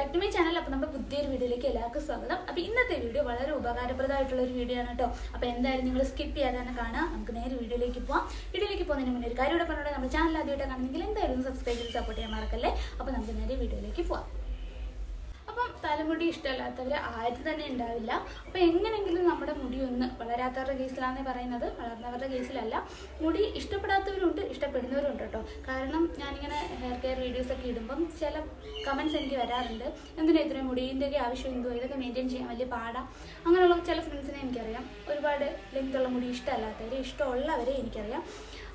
Back to my channel. അപ്പോൾ നമ്മുടെ പുതിയൊരു വീഡിയോയിലേക്ക് എല്ലാവർക്കും സ്വാഗതം. അപ്പോൾ ഇന്നത്തെ വീഡിയോ വളരെ ഉപകാരപ്രദമായിട്ടുള്ള ഒരു വീഡിയോ ആണ് കേട്ടോ. അപ്പോൾ എന്തായാലും നിങ്ങൾ സ്കിപ്പ് ചെയ്യാതെ തന്നെ കാണാം. നമുക്ക് നേരെ വീഡിയോയിലേക്ക് പോവാം. വീഡിയോയിലേക്ക് പോകുന്നതിന് മുന്നേ ഒരു കാര്യം ഇവിടെ പറഞ്ഞാൽ നമ്മുടെ ചാനൽ ആദ്യമായിട്ട് കാണുന്നെങ്കിൽ എന്തായാലും സബ്സ്ക്രൈബ് ചെയ്ത് സപ്പോർട്ട് ചെയ്യാൻ മറക്കല്ലേ. അപ്പോൾ നമുക്ക് നേരെ വീഡിയോയിലേക്ക് പോവാം. അപ്പം തലമുടി ഇഷ്ടമല്ലാത്തവർ ആരും തന്നെ ഉണ്ടാവില്ല. അപ്പോൾ എങ്ങനെയെങ്കിലും നമ്മുടെ മുടി ഒന്ന് വളരാത്തവരുടെ കേസിലാണെന്ന് പറയുന്നത്, വളർന്നവരുടെ കേസിലല്ല. മുടി ഇഷ്ടപ്പെടാത്തവരുണ്ട്, ഇഷ്ടപ്പെടുന്നവരുണ്ട് കേട്ടോ. കാരണം ഞാനിങ്ങനെ ഹെയർ കെയർ വീഡിയോസൊക്കെ ഇടുമ്പം ചില കമൻറ്റ്സ് എനിക്ക് വരാറുണ്ട്, എന്തിനാ ഇത്രയും മുടിൻ്റെയൊക്കെ ആവശ്യം എന്തോ, ഇതൊക്കെ മെയിൻറ്റെയിൻ ചെയ്യാൻ വലിയ പാടാ. അങ്ങനെയുള്ള ചില ഫ്രണ്ട്സിനെ എനിക്കറിയാം. ഒരുപാട് ലെങ്ത്തുള്ള മുടി ഇഷ്ടമല്ലാത്തവരെ, ഇഷ്ടമുള്ളവരെ എനിക്കറിയാം.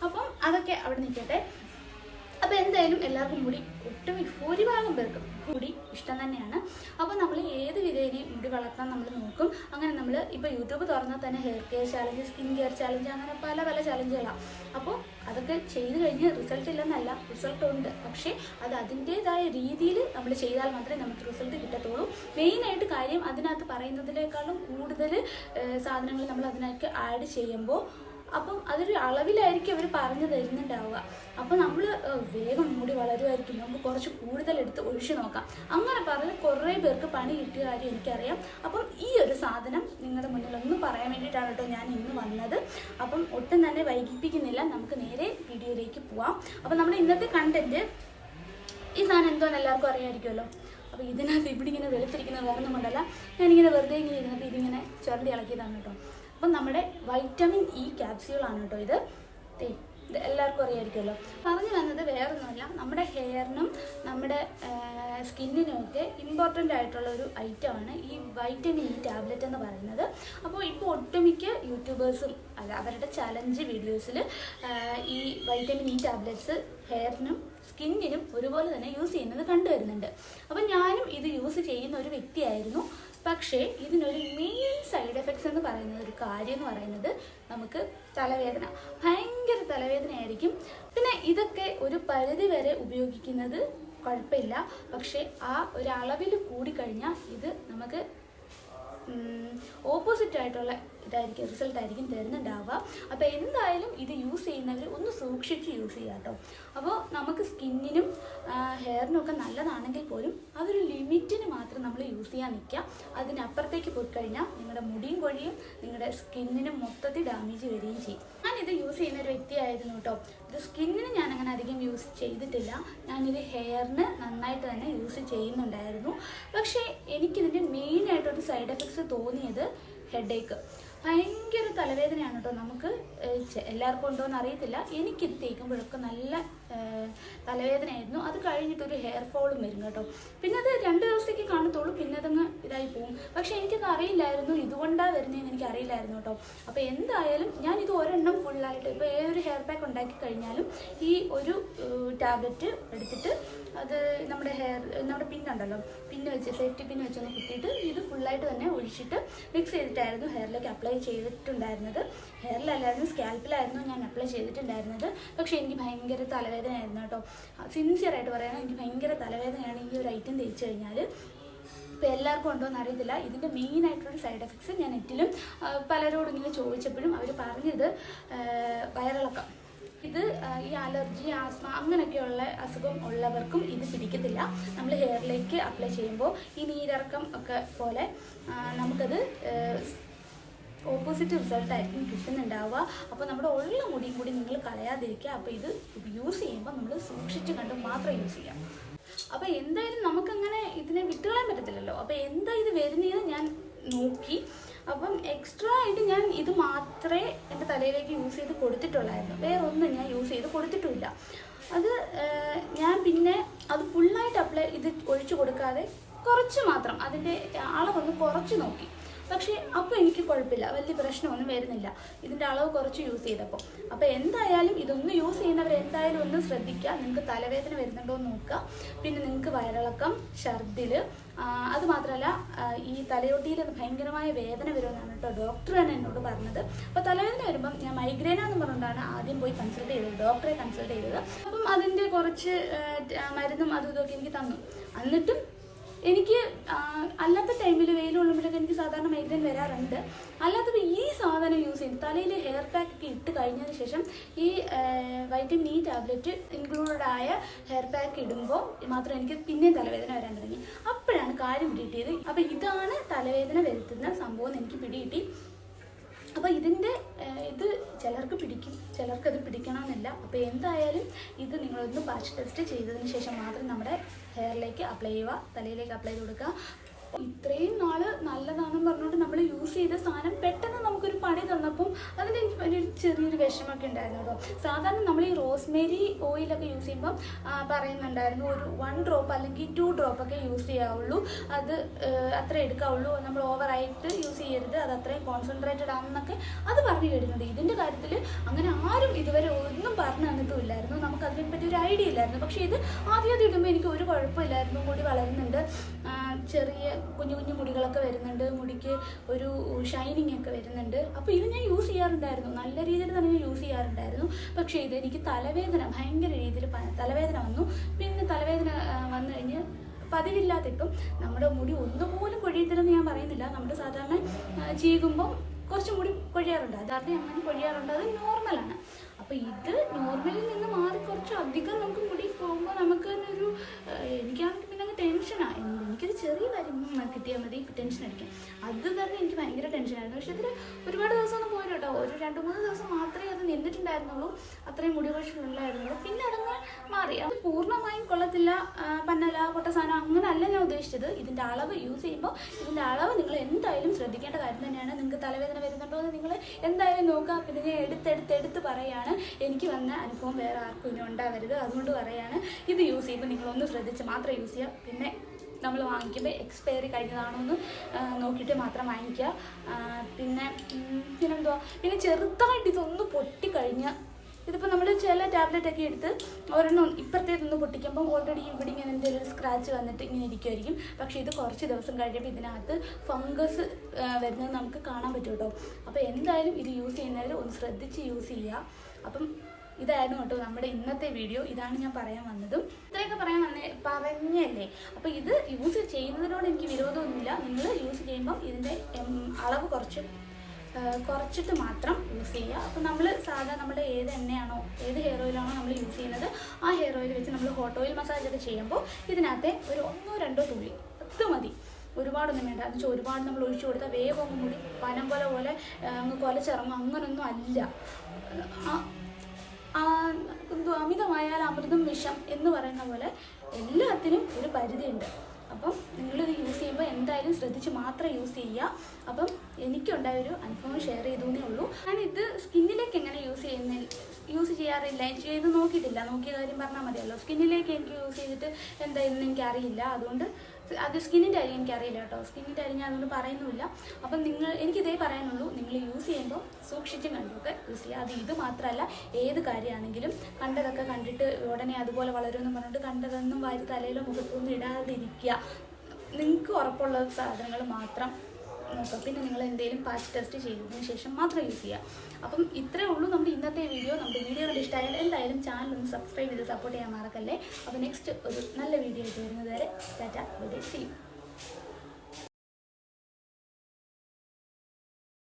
അപ്പം അതൊക്കെ അവിടെ നിൽക്കട്ടെ. അപ്പോൾ എന്തായാലും എല്ലാവർക്കും മുടി ഭൂരിഭാഗം പേർക്കും മുടി ഇഷ്ടം തന്നെയാണ്. അപ്പോൾ നമ്മൾ ഏത് വിധേനയും മുടി വളർത്താൻ നമ്മൾ നോക്കും. അങ്ങനെ നമ്മൾ ഇപ്പോൾ യൂട്യൂബ് തുറന്നാൽ തന്നെ hair care challenge, skin care challenge, അങ്ങനെ പല പല ചാലഞ്ചുകളാണ്. അപ്പോൾ അതൊക്കെ ചെയ്ത് കഴിഞ്ഞ് റിസൾട്ട് ഇല്ലെന്നല്ല, റിസൾട്ട് ഉണ്ട്. പക്ഷേ അത് അതിൻ്റേതായ രീതിയിൽ നമ്മൾ ചെയ്താൽ മാത്രമേ നമുക്ക് റിസൾട്ട് കിട്ടത്തുള്ളൂ. മെയിനായിട്ട് കാര്യം അതിനകത്ത് പറയുന്നതിനേക്കാളും കൂടുതൽ സാധനങ്ങൾ നമ്മൾ അതിനകത്ത് ആഡ് ചെയ്യുമ്പോൾ അപ്പം അതൊരു അളവിലായിരിക്കും അവർ പറഞ്ഞു തരുന്നുണ്ടാവുക. അപ്പോൾ നമ്മൾ വേഗം മുടി വളരുമായിരിക്കും, നമുക്ക് കുറച്ച് കൂടുതലെടുത്ത് ഒഴിച്ചു നോക്കാം, അങ്ങനെ പറഞ്ഞ് കുറേ പേർക്ക് പണി കിട്ടിയ കാര്യം എനിക്കറിയാം. അപ്പം ഈ ഒരു സാധനം നിങ്ങളുടെ മുന്നിൽ ഒന്ന് പറയാൻ വേണ്ടിയിട്ടാണ് കേട്ടോ ഞാൻ ഇന്ന് വന്നത്. അപ്പം ഒട്ടും തന്നെ വൈകിപ്പിക്കുന്നില്ല, നമുക്ക് നേരെ വീഡിയോയിലേക്ക് പോവാം. അപ്പം നമ്മുടെ ഇന്നത്തെ കണ്ടന്റ് ഈ സാധനം എന്തോന്ന് എല്ലാവർക്കും അറിയാമായിരിക്കുമല്ലോ. അപ്പോൾ ഇതിനകത്ത് ഇവിടെ ഇങ്ങനെ വെളുത്തിരിക്കുന്നത് വേറെ ഒന്നും കൊണ്ടല്ല, ഞാനിങ്ങനെ വെറുതെ ഇങ്ങനെ ഇരുന്നപ്പോൾ ഇതിങ്ങനെ ചുരണ്ടി ഇളക്കിയതാണ് കേട്ടോ. അപ്പം നമ്മുടെ വൈറ്റമിൻ ഇ ക്യാപ്സ്യൂളാണ് കേട്ടോ ഇത്. ഇത് എല്ലാവർക്കും അറിയാമായിരിക്കുമല്ലോ. പറഞ്ഞു വന്നത് വേറൊന്നുമല്ല, നമ്മുടെ ഹെയറിനും നമ്മുടെ സ്കിന്നിനുമൊക്കെ ഇമ്പോർട്ടൻ്റ് ആയിട്ടുള്ള ഒരു ഐറ്റമാണ് ഈ വൈറ്റമിൻ ഇ ടാബ്ലറ്റ് എന്ന് പറയുന്നത്. അപ്പോൾ ഇപ്പോൾ ഒട്ടുമിക്ക യൂട്യൂബേഴ്സും അല്ല അവരുടെ ചലഞ്ച് വീഡിയോസിൽ ഈ വൈറ്റമിൻ ഇ ടാബ്ലറ്റ്സ് ഹെയറിനും സ്കിന്നിനും ഒരുപോലെ തന്നെ യൂസ് ചെയ്യുന്നത് കണ്ടുവരുന്നുണ്ട്. അപ്പം ഞാനും ഇത് യൂസ് ചെയ്യുന്ന ഒരു വ്യക്തിയായിരുന്നു. പക്ഷേ ഇതിനൊരു മെയിൻ സൈഡ് എഫക്ട്സ് എന്ന് പറയുന്നത്, ഒരു കാര്യം എന്ന് പറയുന്നത്, നമുക്ക് തലവേദന, ഭയങ്കര തലവേദനയായിരിക്കും. പിന്നെ ഇതൊക്കെ ഒരു പരിധി വരെ ഉപയോഗിക്കുന്നത് കുഴപ്പമില്ല. പക്ഷേ ആ ഒരു അളവിൽ കൂടിക്കഴിഞ്ഞാൽ ഇത് നമുക്ക് ഓപ്പോസിറ്റ് ആയിട്ടുള്ള ഇതായിരിക്കും, റിസൾട്ടായിരിക്കും തരുന്നുണ്ടാവുക. അപ്പോൾ എന്തായാലും ഇത് യൂസ് ചെയ്യുന്നവർ ഒന്ന് സൂക്ഷിച്ച് യൂസ് ചെയ്യുക കേട്ടോ. അപ്പോൾ നമുക്ക് സ്കിന്നിനും ഹെയറിനും ഒക്കെ നല്ലതാണെങ്കിൽ പോലും അതൊരു ലിമിറ്റിന് മാത്രം നമ്മൾ യൂസ് ചെയ്യാൻ നിൽക്കുക. അതിനപ്പുറത്തേക്ക് പോയി കഴിഞ്ഞാൽ നിങ്ങളുടെ മുടിയും കൊഴിയും, നിങ്ങളുടെ സ്കിന്നിനും മൊത്തത്തിൽ ഡാമേജ് വരികയും ചെയ്യും. ഞാനിത് യൂസ് ചെയ്യുന്ന ഒരു വ്യക്തിയായിരുന്നു കേട്ടോ. ഇത് സ്കിന്നിന് ഞാൻ അങ്ങനെ അധികം യൂസ് ചെയ്തിട്ടില്ല, ഞാനിത് ഹെയറിന് നന്നായിട്ട് തന്നെ യൂസ് ചെയ്യുന്നുണ്ടായിരുന്നു. പക്ഷേ എനിക്കിതിൻ്റെ മെയിനായിട്ടൊരു സൈഡ് എഫക്ട്സ് തോന്നിയത് ഹെഡേക്ക്. ഭയങ്കര തലവേദനയാണ് കേട്ടോ. നമുക്ക് എല്ലാവർക്കും ഉണ്ടോയെന്ന് അറിയത്തില്ല, എനിക്കിത് തേക്കുമ്പോഴൊക്കെ നല്ല തലവേദനയായിരുന്നു. അത് കഴിഞ്ഞിട്ടൊരു ഹെയർ ഫോളും വരും കേട്ടോ. പിന്നെ അത് 2 ദിവസത്തേക്ക് കാണത്തുള്ളൂ, പിന്നെ അതങ്ങ് ഇതായി പോകും. പക്ഷേ എനിക്കത് അറിയില്ലായിരുന്നു, ഇതുകൊണ്ടാണ് വരുന്നതെന്ന് എനിക്ക് അറിയില്ലായിരുന്നു കേട്ടോ. അപ്പോൾ എന്തായാലും ഞാനിത് ഒരെണ്ണം ഫുള്ളായിട്ട്, ഇപ്പോൾ ഏതൊരു ഹെയർ പാക്ക് ഉണ്ടാക്കി കഴിഞ്ഞാലും ഈ ഒരു ടാബ്ലറ്റ് എടുത്തിട്ട് അത് നമ്മുടെ പിന്നുണ്ടല്ലോ, പിന്ന് വെച്ച് സേഫ്റ്റി പിന്ന് വെച്ചൊന്ന് കുത്തിയിട്ട് ഇത് ഫുള്ളായിട്ട് തന്നെ ഒഴിച്ചിട്ട് മിക്സ് ചെയ്തിട്ടായിരുന്നു ഹെയറിലേക്ക് അപ്ലൈ ചെയ്തിട്ടുണ്ടായിരുന്നത്. ഹെയറിലല്ലായിരുന്നു, സ്കാൽപ്പിലായിരുന്നു ഞാൻ അപ്ലൈ ചെയ്തിട്ടുണ്ടായിരുന്നത്. പക്ഷേ എനിക്ക് ഭയങ്കര തലവേദനയായിരുന്നു കേട്ടോ. സിൻസിയറായിട്ട് പറയാൻ എനിക്ക് ഭയങ്കര തലവേദനയാണ് ഈ ഒരു ഐറ്റം തേച്ച് കഴിഞ്ഞാൽ. ഇപ്പോൾ എല്ലാവർക്കും ഉണ്ടോയെന്ന് അറിയത്തില്ല. ഇതിൻ്റെ മെയിനായിട്ടുള്ള സൈഡ് എഫക്ട്സ് ഞാൻ നെറ്റിലും പലരോടും ഇങ്ങനെ ചോദിച്ചപ്പോഴും അവർ പറഞ്ഞത് വയറിളക്കം. ഇത് ഈ അലർജി, ആസ്മ അങ്ങനെയൊക്കെയുള്ള അസുഖം ഉള്ളവർക്കും ഇത് പിടിക്കത്തില്ല. നമ്മൾ ഹെയറിലേക്ക് അപ്ലൈ ചെയ്യുമ്പോൾ ഈ നീരിറക്കം ഒക്കെ പോലെ നമുക്കത് ഓപ്പോസിറ്റ് റിസൾട്ടായിരിക്കും കിട്ടുന്നുണ്ടാവുക. അപ്പോൾ നമ്മുടെ ഉള്ള മുടിയും കൂടി നിങ്ങൾ കളയാതിരിക്കുക. അപ്പോൾ ഇത് യൂസ് ചെയ്യുമ്പോൾ നമ്മൾ സൂക്ഷിച്ച് കണ്ട് മാത്രം യൂസ് ചെയ്യാം. അപ്പോൾ എന്തായാലും നമുക്കങ്ങനെ ഇതിനെ വിട്ടുകളയാൻ പറ്റത്തില്ലല്ലോ. അപ്പോൾ എന്താ ഇത് വരുന്നതെന്ന് ഞാൻ നോക്കി. അപ്പം എക്സ്ട്രാ ആയിട്ട് ഞാൻ ഇത് മാത്രമേ എൻ്റെ തലയിലേക്ക് യൂസ് ചെയ്ത് കൊടുത്തിട്ടുള്ളായിരുന്നു, വേറെ ഒന്നും ഞാൻ യൂസ് ചെയ്ത് കൊടുത്തിട്ടുമില്ല. അത് ഞാൻ പിന്നെ അത് ഫുള്ളായിട്ട് ഇത് ഒഴിച്ചു കൊടുക്കാതെ കുറച്ച് മാത്രം അതിൻ്റെ അളവൊന്ന് കുറച്ച് നോക്കി. പക്ഷേ അപ്പോൾ എനിക്ക് കുഴപ്പമില്ല, വലിയ പ്രശ്നമൊന്നും വരുന്നില്ല ഇതിൻ്റെ അളവ് കുറച്ച് യൂസ് ചെയ്തപ്പോൾ. അപ്പോൾ എന്തായാലും ഇതൊന്ന് യൂസ് ചെയ്യുന്നവർ എന്തായാലും ഒന്ന് ശ്രദ്ധിക്കുക. നിങ്ങൾക്ക് തലവേദന വരുന്നുണ്ടോ എന്ന് നോക്കുക. പിന്നെ നിങ്ങൾക്ക് വയറിളക്കം, ഛർദിൽ, അതുമാത്രമല്ല ഈ തലയൊട്ടിയിൽ ഭയങ്കരമായ വേദന വരുമെന്നാണ് കേട്ടോ ഡോക്ടർ തന്നെ എന്നോട് പറഞ്ഞത്. അപ്പോൾ തലവേദന വരുമ്പം ഞാൻ മൈഗ്രെയിനാന്ന് പറഞ്ഞുകൊണ്ടാണ് ആദ്യം പോയി കൺസൾട്ട് ചെയ്തത്, ഡോക്ടറെ കൺസൾട്ട് ചെയ്തത്. അപ്പം അതിൻ്റെ കുറച്ച് മരുന്നും അതും ഇതൊക്കെ എനിക്ക് തന്നു. എന്നിട്ടും എനിക്ക് അല്ലാത്ത ടൈമിൽ വെയിൽ കൊള്ളുമ്പോഴൊക്കെ എനിക്ക് സാധാരണ മൈഗ്രെയിൻ വരാറുണ്ട്. അല്ലാത്തപ്പോൾ ഈ സാധനം യൂസ് ചെയ്ത് തലയിൽ ഹെയർ പാക്ക് ഒക്കെ ഇട്ട് കഴിഞ്ഞതിന് ശേഷം ഈ വൈറ്റമിൻ ഇ ടാബ്ലറ്റ് ഇൻക്ലൂഡഡ് ആയ ഹെയർ പാക്ക് ഇടുമ്പോൾ മാത്രം എനിക്ക് പിന്നെയും തലവേദന വരാൻ തുടങ്ങി. അപ്പോഴാണ് അപ്പോൾ ഇതാണ് തലവേദന വരുത്തുന്ന സംഭവം എന്ന് എനിക്ക് പിടികിട്ടി. അപ്പോൾ ഇത് ചിലർക്ക് പിടിക്കും, ചിലർക്കത് പിടിക്കണമെന്നില്ല. അപ്പോൾ എന്തായാലും ഇത് നിങ്ങളൊന്ന് പാച്ച് ടെസ്റ്റ് ചെയ്തതിന് ശേഷം മാത്രം നമ്മുടെ ഹെയറിലേക്ക് അപ്ലൈ ചെയ്യുക, തലയിലേക്ക് അപ്ലൈ ചെയ്ത് കൊടുക്കുക. ഇത്രയും നാൾ നല്ലതാണെന്ന് പറഞ്ഞുകൊണ്ട് നമ്മൾ യൂസ് ചെയ്ത സാധനം പെട്ടെന്ന് നമുക്കൊരു പണി തന്നപ്പം അതിന് ഒരു ചെറിയൊരു വിഷമമൊക്കെ ഉണ്ടായിരുന്നു കേട്ടോ. സാധാരണ നമ്മൾ ഈ റോസ്മേരി ഓയിലൊക്കെ യൂസ് ചെയ്യുമ്പം പറയുന്നുണ്ടായിരുന്നു ഒരു 1 ഡ്രോപ്പ് അല്ലെങ്കിൽ 2 ഡ്രോപ്പൊക്കെ യൂസ് ചെയ്യാവുള്ളൂ, അത് അത്ര എടുക്കാവുള്ളൂ, നമ്മൾ ഓവറായിട്ട് യൂസ് ചെയ്യരുത്, അത് അത്രയും കോൺസെൻട്രേറ്റഡ് ആണെന്നൊക്കെ അത് പറഞ്ഞു കേട്ടിട്ടുണ്ട്. ഇതിൻ്റെ കാര്യത്തിൽ അങ്ങനെ ആരും ഇതുവരെ ഒന്നും പറഞ്ഞു തന്നിട്ടുമില്ലായിരുന്നു, നമുക്ക് അതിനെപ്പറ്റി ഒരു ഐഡിയ ഇല്ലായിരുന്നു. പക്ഷേ ഇത് ആദ്യം ഇടുമ്പോൾ എനിക്ക് ഒരു കുഴപ്പമില്ലായിരുന്നു, മുടി വളരുന്നുണ്ട്, ചെറിയ കുഞ്ഞു കുഞ്ഞു മുടികളൊക്കെ വരുന്നുണ്ട്, മുടിക്ക് ഒരു ഷൈനിങ് ഒക്കെ വരുന്നുണ്ട്. അപ്പോൾ ഇത് ഞാൻ യൂസ് ചെയ്യാറുണ്ടായിരുന്നു, നല്ല രീതിയിൽ തന്നെ ഞാൻ യൂസ് ചെയ്യാറുണ്ടായിരുന്നു. പക്ഷേ എനിക്ക് തലവേദന, ഭയങ്കര രീതിയിൽ തലവേദന വന്നു. പിന്നെ തലവേദന വന്നു കഴിഞ്ഞ് പതിവില്ലാത്തിട്ടും നമ്മുടെ മുടി ഒന്നുപോലും കൊഴിയത്തില്ലെന്ന് ഞാൻ പറയുന്നില്ല. നമ്മുടെ സാധാരണ ചീകുമ്പം കുറച്ച് മുടി കൊഴിയാറുണ്ട്, അതായത് അങ്ങനെ കൊഴിയാറുണ്ട്, അത് നോർമലാണ്. അപ്പോൾ ഇത് നോർമലിൽ നിന്ന് മാറി കുറച്ച് അധികം നമുക്ക് മുടി പോകുമ്പോൾ നമുക്ക് തന്നെ ഒരു എനിക്കാണെങ്കിൽ പിന്നെ അങ്ങ് ടെൻഷനാണ്. എനിക്കൊരു ചെറിയ കാര്യം കിട്ടിയാൽ മതി ടെൻഷൻ അടിക്കാം, അത് തന്നെ എനിക്ക് ഭയങ്കര ടെൻഷനായിരുന്നു. പക്ഷെ ഇതിൽ ഒരുപാട് ദിവസമൊന്നും പോയില്ല കേട്ടോ, ഒരു 2-3 ദിവസം മാത്രമേ അത് നിന്നിട്ടുണ്ടായിരുന്നുള്ളൂ, അത്രയും മുടി കൊഴിച്ചിലുണ്ടായിരുന്നുള്ളൂ. പിന്നെ അതങ്ങ് മാറി. അത് പൂർണ്ണമായും കൊള്ളത്തില്ല, പന്നല പൊട്ടസാനം അങ്ങനെയല്ല ഞാൻ ഉദ്ദേശിച്ചത്. ഇതിൻ്റെ അളവ് യൂസ് ചെയ്യുമ്പോൾ ഇതിൻ്റെ അളവ് നിങ്ങൾ എന്തായാലും ശ്രദ്ധിക്കേണ്ട കാര്യം തന്നെയാണ്. നിങ്ങൾക്ക് തലവേദന വരുന്നുണ്ടോ എന്ന് നിങ്ങൾ എന്തായാലും നോക്കുക. പിന്നെ ഞാൻ എടുത്ത് പറയുകയാണ്, എനിക്ക് വന്ന അനുഭവം വേറെ ആർക്കും ഇനി ഉണ്ടാവരുത്, അതുകൊണ്ട് പറയുകയാണ്. ഇത് യൂസ് ചെയ്യുമ്പോൾ നിങ്ങളൊന്ന് ശ്രദ്ധിച്ച് മാത്രം യൂസ് ചെയ്യുക. പിന്നെ നമ്മൾ വാങ്ങിക്കുമ്പോൾ എക്സ്പയറി കഴിഞ്ഞതാണോ എന്ന് നോക്കിയിട്ട് മാത്രം വാങ്ങിക്കുക. പിന്നെന്തുവാ, പിന്നെ ചെറുതായിട്ട് ഇതൊന്ന് പൊട്ടിക്കഴിഞ്ഞാൽ, ഇതിപ്പോൾ നമ്മൾ ചില ടാബ്ലറ്റൊക്കെ എടുത്ത് ഒരെണ്ണം ഇപ്പുറത്തേതൊന്ന് പൊട്ടിക്കുമ്പോൾ ഓൾറെഡി ഇവിടെ ഇങ്ങനെ എന്തെങ്കിലും ഒരു സ്ക്രാച്ച് വന്നിട്ട് ഇങ്ങനെ ഇരിക്കുമായിരിക്കും. പക്ഷേ ഇത് കുറച്ച് ദിവസം കഴിയുമ്പോൾ ഇതിനകത്ത് ഫംഗസ് വരുന്നത് നമുക്ക് കാണാൻ പറ്റും കേട്ടോ. അപ്പോൾ എന്തായാലും ഇത് യൂസ് ചെയ്യുന്നവർ ഒന്ന് ശ്രദ്ധിച്ച് യൂസ് ചെയ്യുക. അപ്പം ഇതായിരുന്നു കേട്ടോ നമ്മുടെ ഇന്നത്തെ വീഡിയോ. ഇതാണ് ഞാൻ പറയാൻ വന്നതും. ഇത്രയൊക്കെ പറഞ്ഞല്ലേ. അപ്പോൾ ഇത് യൂസ് ചെയ്യുന്നതിനോട് എനിക്ക് വിരോധമൊന്നുമില്ല. നിങ്ങൾ യൂസ് ചെയ്യുമ്പം ഇതിൻ്റെ അളവ് കുറച്ചിട്ട് മാത്രം യൂസ് ചെയ്യുക. അപ്പോൾ നമ്മൾ സാധാരണ നമ്മുടെ ഏത് എണ്ണയാണോ ഏത് ഹെയർ ഓയിലാണോ നമ്മൾ യൂസ് ചെയ്യുന്നത് ആ ഹെയർ ഓയിൽ വെച്ച് നമ്മൾ ഹോട്ട് ഓയിൽ മസാജ് ഒക്കെ ചെയ്യുമ്പോൾ ഇതിനകത്തെ ഒരു 1-2 തുള്ളി അത് മതി, ഒരുപാടൊന്നും വേണ്ട. എന്ന് വെച്ചാൽ ഒരുപാട് നമ്മൾ ഒഴിച്ചു കൊടുത്താൽ വേഗം കൂടി പനം പോലെ അങ്ങ് കൊലച്ചിറങ്ങും, അങ്ങനൊന്നും അല്ല. അമിതമായാൽ അമൃതം വിഷം എന്ന് പറയുന്ന പോലെ എല്ലാത്തിനും ഒരു പരിധിയുണ്ട്. അപ്പം നിങ്ങളിത് യൂസ് ചെയ്യുമ്പോൾ എന്തായാലും ശ്രദ്ധിച്ച് മാത്രം യൂസ് ചെയ്യുക. അപ്പം എനിക്കുണ്ടായൊരു അനുഭവം ഷെയർ ചെയ്തേ ഉള്ളൂ. ഞാനിത് സ്കിന്നിലേക്ക് എങ്ങനെ യൂസ് ചെയ്യാറില്ല, ചെയ്ത് നോക്കിയിട്ടില്ല, നോക്കിയ കാര്യം പറഞ്ഞാൽ മതിയല്ലോ. സ്കിന്നിലേക്ക് എനിക്ക് യൂസ് ചെയ്തിട്ട് എന്തായെന്ന് എനിക്കറിയില്ല, അതുകൊണ്ട് അത് സ്കിന്നിൻ്റെ കാര്യം എനിക്കറിയില്ല കേട്ടോ. സ്കിന്നിൻ്റെ കാര്യം ഞാൻ അതുകൊണ്ട് പറയുന്നുമില്ല. അപ്പം എനിക്കിതേ പറയാനുള്ളൂ, നിങ്ങൾ യൂസ് ചെയ്യുമ്പോൾ സൂക്ഷിച്ചും കണ്ടൊക്കെ യൂസ് ചെയ്യുക. അത് ഇത് മാത്രമല്ല, ഏത് കാര്യമാണെങ്കിലും കണ്ടതൊക്കെ കണ്ടിട്ട് ഉടനെ അതുപോലെ വളരുമെന്ന് പറഞ്ഞിട്ട് കണ്ടതൊന്നും വാരി തലയിലോ മുഖത്തൊന്നും ഇടാതിരിക്കുക. നിങ്ങൾക്ക് ഉറപ്പുള്ള സാധനങ്ങൾ മാത്രം നോക്കുക. പിന്നെ നിങ്ങൾ എന്തെങ്കിലും പാച്ച് ടെസ്റ്റ് ചെയ്തതിന് ശേഷം മാത്രം യൂസ് ചെയ്യുക. അപ്പം ഇത്രയേ ഉള്ളൂ നമ്മുടെ ഇന്നത്തെ വീഡിയോ. നമ്മുടെ വീഡിയോ കണ്ട് ഇഷ്ടമായാൽ എന്തായാലും ചാനൽ ഒന്ന് സബ്സ്ക്രൈബ് ചെയ്ത് സപ്പോർട്ട് ചെയ്യാൻ മറക്കല്ലേ. അപ്പോൾ നെക്സ്റ്റ് ഒരു നല്ല വീഡിയോ ആയിട്ട് വരുന്നത് വരെ tata, bye bye, see U.